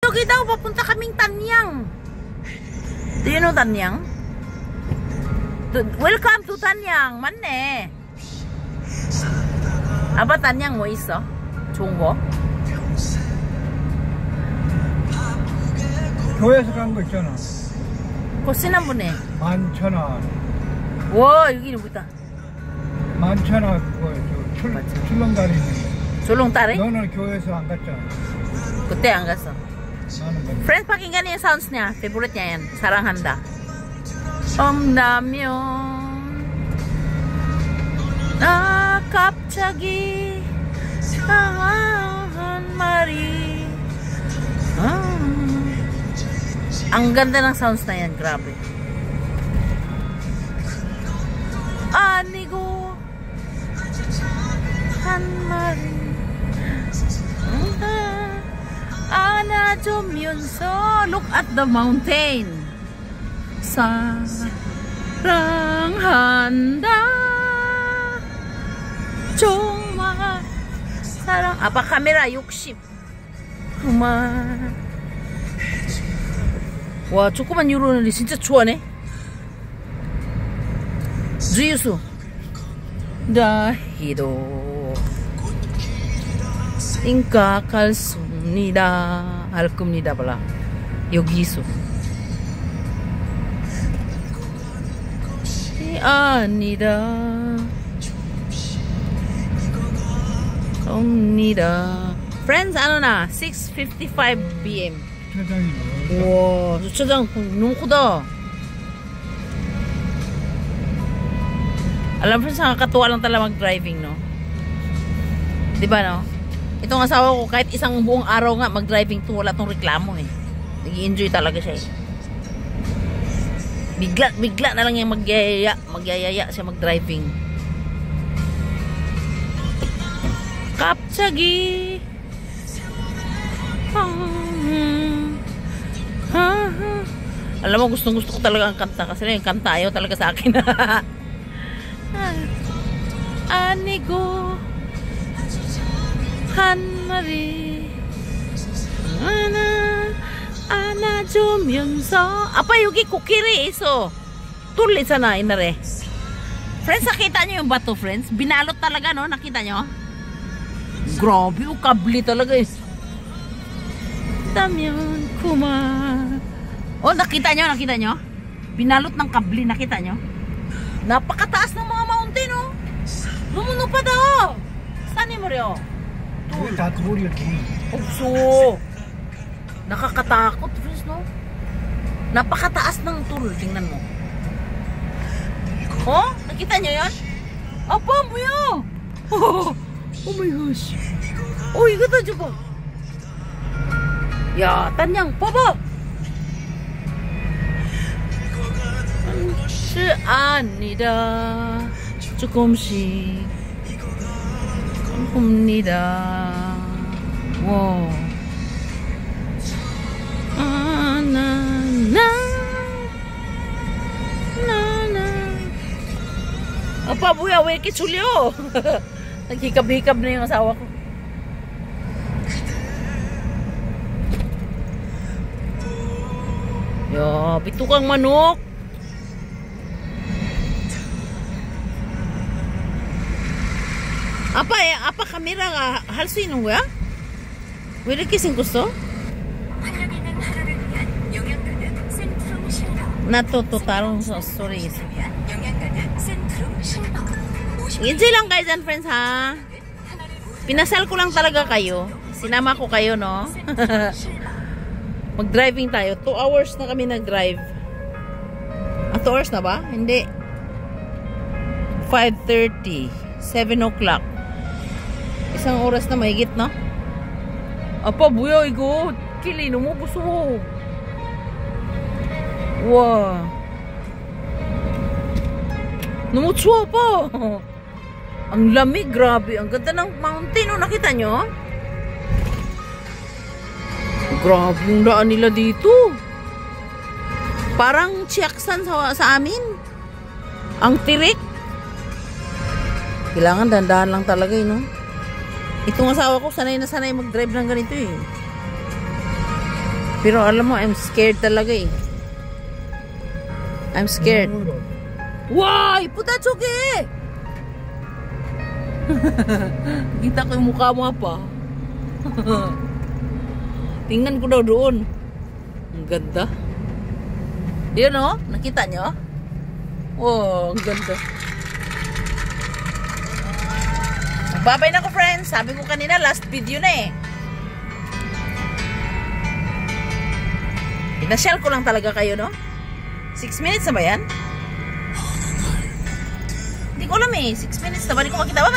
Tugi daw, papunta kaming Tanyang. Do you know Tanyang? Welcome to Tanyang. 맞네. 아빠 Tanyang 뭐 있어? 좋은 거? 교회에서 간 거 있잖아. 그거 지난번에. 11,000원. 와, 여기는 뭐다? 11,000원 그거 출렁다리 있는 거. 졸롱따리? 너는 교회에서 안 갔잖아. 그때 안 갔어. 나는 갔어. Friends, pakinggan niya yung sounds niya. Favorite niya yan. Saranghanda. 없나면 나 갑자기 한 마리. Ang ganda ng sounds na yan. Grabe. 아니고 한 마리 안아주면서 look at the mountain. 사랑한다 정말 사랑. 아빠 카메라 60 그만. 와, 조그만 유로는 진짜 좋아하네. 주유수 dahil ingkakal sumnida halkumnida pala yogiso anida omnida. Friends, ano na 6:55 PM. 와, 주차장 너무 크다. Alam mo, nakakatuwa lang talaga mag-driving, no? Diba, no? Itong asawa ko, kahit isang buong araw nga mag-driving to, wala tong reklamo, eh. Nag-i-enjoy talaga siya, eh. Bigla na lang yung magyayaya siya mag-driving. Kapsagi. Alam mo, gustong gusto ko talaga ang kanta, kasi yung kanta ayaw talaga sa akin. 아니고 한 마리 안아주면서. 아빠, 여기 코끼리 있어. tul 있잖아, 이날에. Friends, nakita nyo yung bato, friends? Binalot talaga, no? Nakita nyo? Grabe, kabli talaga, eh. Damyan kuman. Oh, nakita nyo? Binalot ng kabli, nakita nyo? Napakataas ng mga mountain, oh. Lumuno pa daw. Saan mo rin, oh? 다 돌이야, 돌. Opso. Nakakatakot, friends, no? Napakataas ng tool. Tingnan mo. Oh, nakita nyo yan? Apa mo yun? Oh my gosh. Oh, 이거 다 줘봐. 야, Tanyang, 봐봐. 아니다. 조금씩 봅니다. 와. Opa, 뭐야, 왜 이렇게 졸려? Naghikab-hikab na yung asawa ko. 야, 비tukang manok. 아빠 카메라가 할 수 있는 거야? 왜 이렇게 생겼어? 나 또 다른 소리 있어. Enjoy lang kayo dyan, friends, ha? Pinasal ko lang talaga kayo. Sinama ko kayo, no? Mag-driving tayo. 2 hours na kami nag-drive. 2 hours na ba? Hindi. 5:30. 7 o'clock. Isang oras na mahigit, no? Apa, 뭐야 이거? 길이 너무 무서워. 와. 너무 추워 pa. Ang lamig, grabe. Ang ganda ng mountain, oh. Nakita nyo? Grabe yung daan nila dito. Parang Chiaksan sa amin. Ang tirik. Kailangan dandahan lang talaga, no? Itong asawa ko, sanay na sanay mag-drive ng ganito, eh. Pero alam mo, I'm scared talaga eh. I'm scared. Wow! Iputa choke! Kita ko yung mukha mo pa. Tingnan ko daw doon. Ang ganda. Yun o, nakita nyo? Oh, ang ganda. Babay na ko, friends. Sabi ko kanina, last video na eh. Pinasyal ko lang talaga kayo, no? 6 minutes na ba yan? Hindi ko alam eh. 6 minutes na ba? Hindi ko makita. Babay!